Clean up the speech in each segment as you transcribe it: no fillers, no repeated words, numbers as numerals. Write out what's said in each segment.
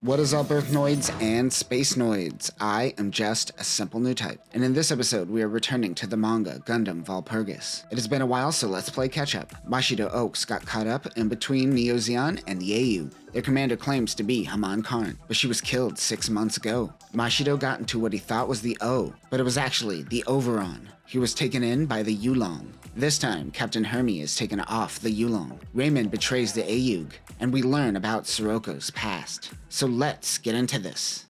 What is up, Earthnoids and Spacenoids? I am just a simple Newtype, and in this episode we are returning to the manga Gundam Walpurgis. It has been a while, so let's play catch-up. Mashiro Oaks got caught up in between Neo-Zeon and the AU. Their commander claims to be Haman Karn, but she was killed 6 months ago. Mashiro got into what he thought was the O, but it was actually the Overon. He was taken in by the Yulong. This time, Captain Hermie is taken off the Yulong. Raymond betrays the Ayug, and we learn about Siroko's past. So let's get into this.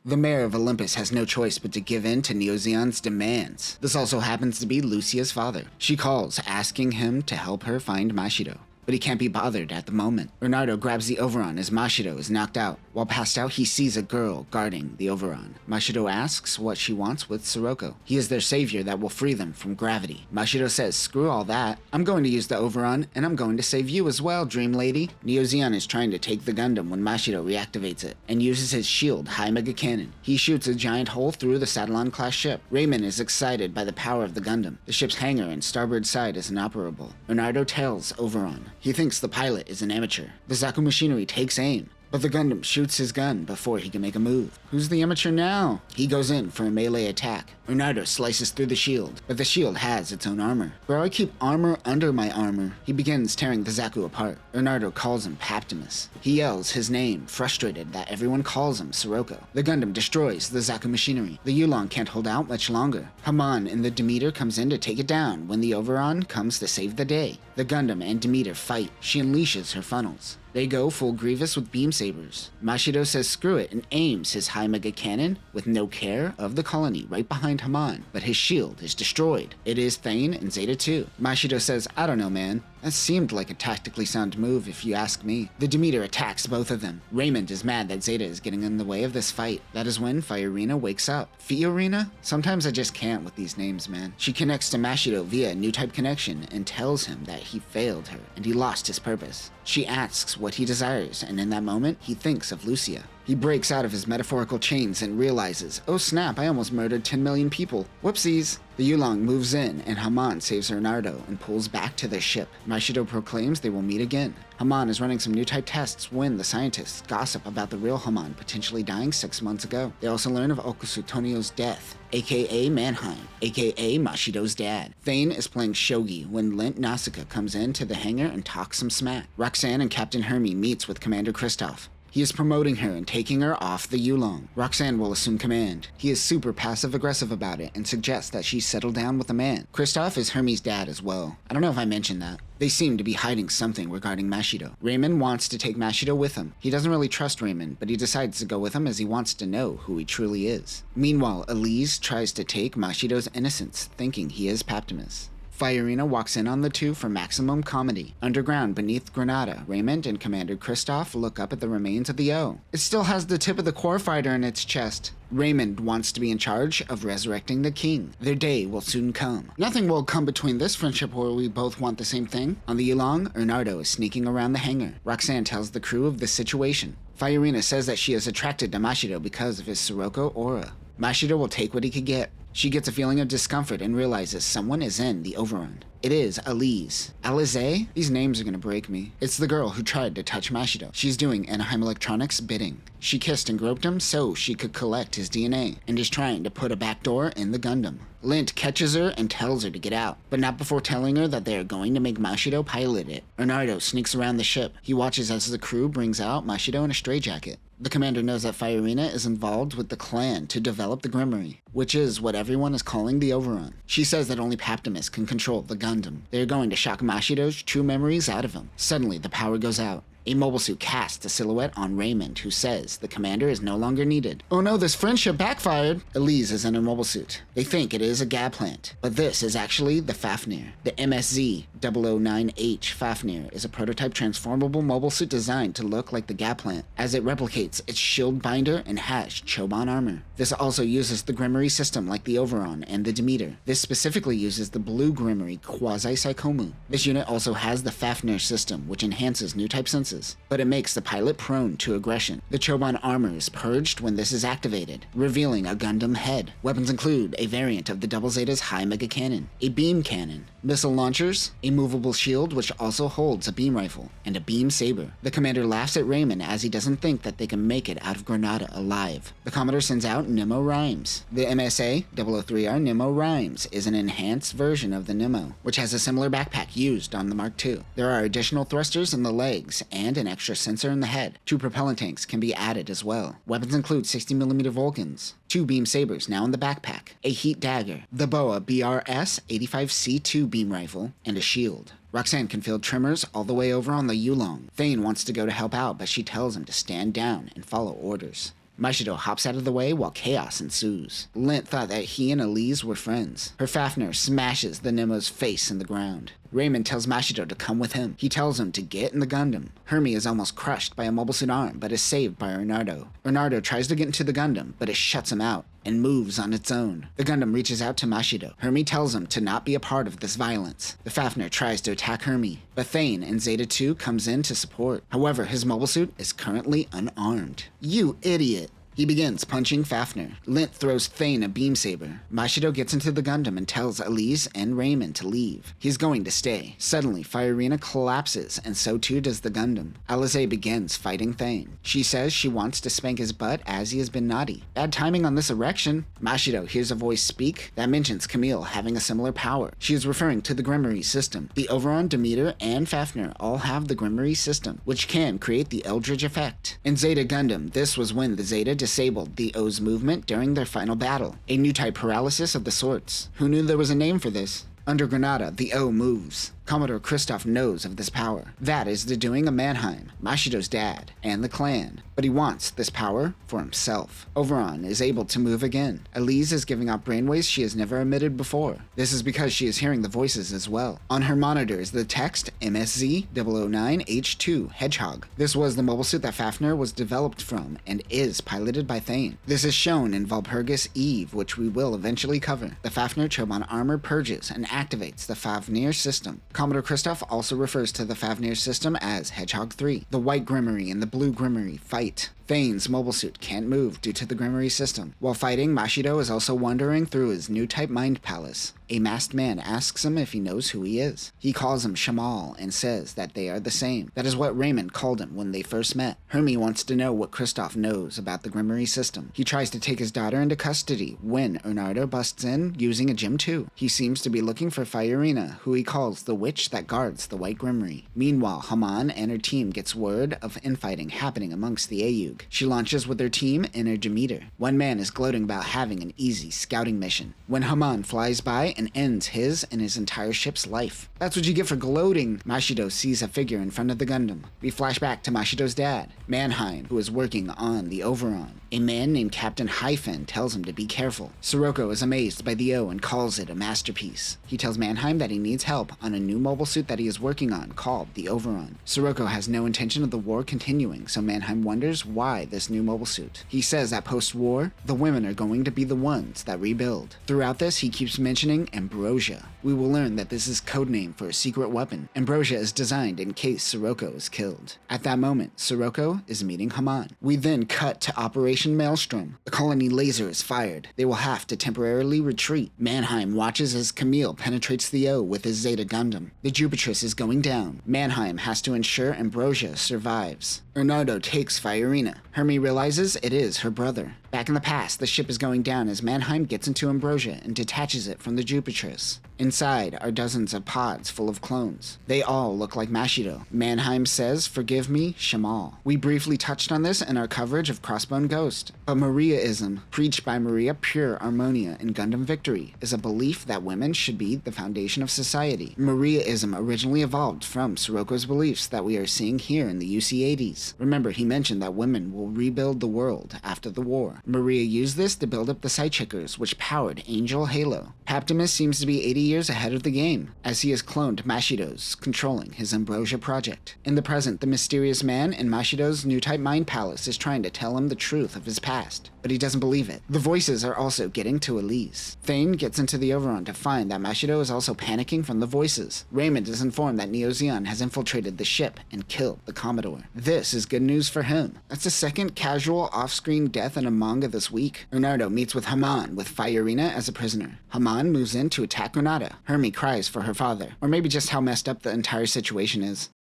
The mayor of Olympus has no choice but to give in to Neo-Zeon's demands. This also happens to be Lucia's father. She calls, asking him to help her find Mashiro, but he can't be bothered at the moment. Bernardo grabs the Overon as Mashiro is knocked out. While passed out, he sees a girl guarding the Overon. Mashiro asks what she wants with Sirocco. He is their savior that will free them from gravity. Mashiro says, screw all that. I'm going to use the Overon, and I'm going to save you as well, Dream Lady. Neo-Zeon is trying to take the Gundam when Mashiro reactivates it, and uses his shield high mega cannon. He shoots a giant hole through the Satellon-class ship. Raymond is excited by the power of the Gundam. The ship's hangar and starboard side is inoperable. Bernardo tells Overon he thinks the pilot is an amateur. The Zaku machinery takes aim, but the Gundam shoots his gun before he can make a move. Who's the amateur now? He goes in for a melee attack. Bernardo slices through the shield, but the shield has its own armor. Bro, I keep armor under my armor. He begins tearing the Zaku apart. Bernardo calls him Paptimus. He yells his name, frustrated that everyone calls him Sirocco. The Gundam destroys the Zaku machinery. The Yulong can't hold out much longer. Haman in the Demeter comes in to take it down when the Overon comes to save the day. The Gundam and Demeter fight. She unleashes her funnels. They go full Grievous with beam sabers. Mashiro says screw it and aims his high mega cannon with no care of the colony right behind Haman, but his shield is destroyed. It is Thane and Zeta too. Mashiro says, I don't know, man. That seemed like a tactically sound move if you ask me. The Demeter attacks both of them. Raymond is mad that Zeta is getting in the way of this fight. That is when Fiorina wakes up. Fiorina? Sometimes I just can't with these names, man. She connects to Mashiro via a Newtype connection and tells him that he failed her and he lost his purpose. She asks what he desires, and in that moment, he thinks of Lucia. He breaks out of his metaphorical chains and realizes, oh snap, I almost murdered 10 million people. Whoopsies. The Yulong moves in, and Haman saves Bernardo and pulls back to their ship. Mashiro proclaims they will meet again. Haman is running some Newtype tests when the scientists gossip about the real Haman potentially dying 6 months ago. They also learn of Okusu Tonio's death, aka Mannheim, aka Mashiro's dad. Thane is playing shogi when Lint Nasuka comes into the hangar and talks some smack. Roxanne and Captain Hermie meets with Commander Kristoff. He is promoting her and taking her off the Yulong. Roxanne will assume command. He is super passive-aggressive about it and suggests that she settle down with a man. Kristoff is Hermie's dad as well. I don't know if I mentioned that. They seem to be hiding something regarding Mashiro. Raymond wants to take Mashiro with him. He doesn't really trust Raymond, but he decides to go with him as he wants to know who he truly is. Meanwhile, Elise tries to take Mashiro's innocence, thinking he is Paptimus. Fiorina walks in on the two for maximum comedy. Underground, beneath Granada, Raymond and Commander Kristoff look up at the remains of the O. It still has the tip of the core fighter in its chest. Raymond wants to be in charge of resurrecting the king. Their day will soon come. Nothing will come between this friendship where we both want the same thing. On the Yulong, Bernardo is sneaking around the hangar. Roxanne tells the crew of the situation. Fiorina says that she is attracted to Mashiro because of his Sirocco aura. Mashiro will take what he could get. She gets a feeling of discomfort and realizes someone is in the Overon. It is Elise. Alize? These names are gonna break me. It's the girl who tried to touch Mashiro. She's doing Anaheim Electronics' bidding. She kissed and groped him so she could collect his DNA, and is trying to put a backdoor in the Gundam. Lint catches her and tells her to get out, but not before telling her that they are going to make Mashiro pilot it. Bernardo sneaks around the ship. He watches as the crew brings out Mashiro in a straitjacket. The commander knows that Fiorina is involved with the clan to develop the Grimoire, which is what everyone is calling the Overon. She says that only Paptimus can control the Gundam. They are going to shock Mashiro's true memories out of him. Suddenly, the power goes out. A mobile suit casts a silhouette on Raymond, who says the commander is no longer needed. Oh no, this friendship backfired! Elise is in a mobile suit. They think it is a Gab plant, but this is actually the Fafnir. The MSA-003R Fafnir is a prototype transformable mobile suit designed to look like the Gab plant, as it replicates its shield binder and has Choban armor. This also uses the Grimoire system like the Overon and the Demeter. This specifically uses the blue Grimoire Quasi-Psychomu. This unit also has the Fafnir system, which enhances Newtype senses forces, but it makes the pilot prone to aggression. The Choban armor is purged when this is activated, revealing a Gundam head. Weapons include a variant of the Double Zeta's high mega cannon, a beam cannon, missile launchers, a movable shield which also holds a beam rifle, and a beam saber. The commander laughs at Raymond as he doesn't think that they can make it out of Granada alive. The Commodore sends out Nemo Rhymes. The MSA-003R Nemo Rhymes is an enhanced version of the Nemo, which has a similar backpack used on the Mark II. There are additional thrusters in the legs and an extra sensor in the head. 2 propellant tanks can be added as well. Weapons include 60mm Vulcans, 2 beam sabers now in the backpack, a heat dagger, the BOA BRS 85C2 beam rifle, and a shield. Roxanne can field tremors all the way over on the Yulong. Thane wants to go to help out, but she tells him to stand down and follow orders. Mashiro hops out of the way while chaos ensues. Lint thought that he and Elise were friends. Her Fafnir smashes the Nemo's face in the ground. Raymond tells Mashiro to come with him. He tells him to get in the Gundam. Hermie is almost crushed by a mobile suit arm, but is saved by Bernardo. Bernardo tries to get into the Gundam, but it shuts him out and moves on its own. The Gundam reaches out to Mashiro. Hermie tells him to not be a part of this violence. The Fafnir tries to attack Hermie, but Thane and Zeta 2 comes in to support. However, his mobile suit is currently unarmed. You idiot! He begins punching Fafnir. Lint throws Thane a beam saber. Mashiro gets into the Gundam and tells Elise and Raymond to leave. He's going to stay. Suddenly, Firina collapses, and so too does the Gundam. Alize begins fighting Thane. She says she wants to spank his butt as he has been naughty. Bad timing on this erection. Mashiro hears a voice speak that mentions Camille having a similar power. She is referring to the Grimoire system. The Overon, Demeter, and Fafnir all have the Grimoire system, which can create the Eldridge effect. In Zeta Gundam, this was when the Zeta disabled the O's movement during their final battle, a Newtype paralysis of the sorts. Who knew there was a name for this? Under Granada, the O moves. Commodore Kristoff knows of this power. That is the doing of Mannheim, Mashiro's dad, and the clan, but he wants this power for himself. Overon is able to move again. Elise is giving out brainwaves she has never emitted before. This is because she is hearing the voices as well. On her monitor is the text MSZ-009H2 Hedgehog. This was the mobile suit that Fafnir was developed from and is piloted by Thane. This is shown in Walpurgis Eve, which we will eventually cover. The Fafnir Choban armor purges and activates the Fafnir system. Commodore Kristoff also refers to the Fafnir system as Hedgehog 3. The white Grimoire and the blue Grimoire fight. Thane's mobile suit can't move due to the Grimoire system. While fighting, Mashiro is also wandering through his Newtype mind palace. A masked man asks him if he knows who he is. He calls him Shamal and says that they are the same. That is what Raymond called him when they first met. Hermie wants to know what Kristoff knows about the Grimoire system. He tries to take his daughter into custody when Bernardo busts in using a Gym 2. He seems to be looking for Firina, who he calls the witch that guards the white Grimoire. Meanwhile, Haman and her team gets word of infighting happening amongst the AU. She launches with her team in her Demeter. One man is gloating about having an easy scouting mission, when Haman flies by and ends his and his entire ship's life. That's what you get for gloating. Mashiro sees a figure in front of the Gundam. We flash back to Mashiro's dad, Mannheim, who is working on the Overon. A man named Captain Hyphen tells him to be careful. Sirocco is amazed by the O and calls it a masterpiece. He tells Mannheim that he needs help on a new mobile suit that he is working on called the Overon. Sirocco has no intention of the war continuing, so Mannheim wonders why this new mobile suit. He says that post-war, the women are going to be the ones that rebuild. Throughout this, he keeps mentioning Ambrosia. We will learn that this is codename for a secret weapon. Ambrosia is designed in case Sirocco is killed. At that moment, Sirocco is meeting Haman. We then cut to Operation Maelstrom. The colony laser is fired. They will have to temporarily retreat. Mannheim watches as Camille penetrates the O with his Zeta Gundam. The Jupitrus is going down. Mannheim has to ensure Ambrosia survives. Bernardo takes Firina. Hermie realizes it is her brother. Back in the past, the ship is going down as Mannheim gets into Ambrosia and detaches it from the Jupitrus. Inside are dozens of pods full of clones. They all look like Mashiro. Mannheim says, "Forgive me, Shamal." We briefly touched on this in our coverage of Crossbone Ghost, but Mariaism, preached by Maria Pure Armonia in Gundam Victory, is a belief that women should be the foundation of society. Mariaism originally evolved from Sirocco's beliefs that we are seeing here in the UC-80s. Remember, he mentioned that women will rebuild the world after the war. Maria used this to build up the Sightcheckers, which powered Angel Halo. Paptimus seems to be 80 years ahead of the game, as he has cloned Mashiro's, controlling his Ambrosia project. In the present, the mysterious man in Mashiro's Newtype mind palace is trying to tell him the truth of his past, but he doesn't believe it. The voices are also getting to Elise. Thane gets into the Overon to find that Mashiro is also panicking from the voices. Raymond is informed that Neo Zeon has infiltrated the ship and killed the Commodore. This is good news for him. That's the second casual off-screen death in a manga this week. Leonardo meets with Haman with Fiorina as a prisoner. Haman moves in to attack Granada. Hermie cries for her father, or maybe just how messed up the entire situation is.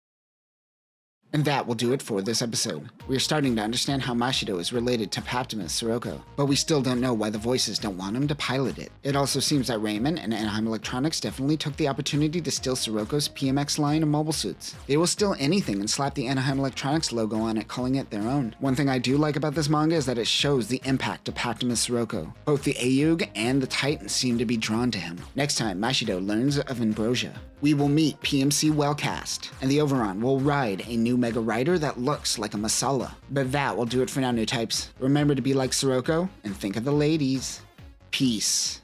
And that will do it for this episode. We are starting to understand how Mashiro is related to Paptimus Sirocco, but we still don't know why the voices don't want him to pilot it. It also seems that Raymond and Anaheim Electronics definitely took the opportunity to steal Sirocco's PMX line of mobile suits. They will steal anything and slap the Anaheim Electronics logo on it, calling it their own. One thing I do like about this manga is that it shows the impact of Paptimus Sirocco. Both the Ayug and the Titans seem to be drawn to him. Next time, Mashiro learns of Ambrosia. We will meet PMC Wellcast, and the Overon will ride a new Mega Rider that looks like a Masala. But that will do it for now, Newtypes. Remember to be like Sirocco, and think of the ladies. Peace.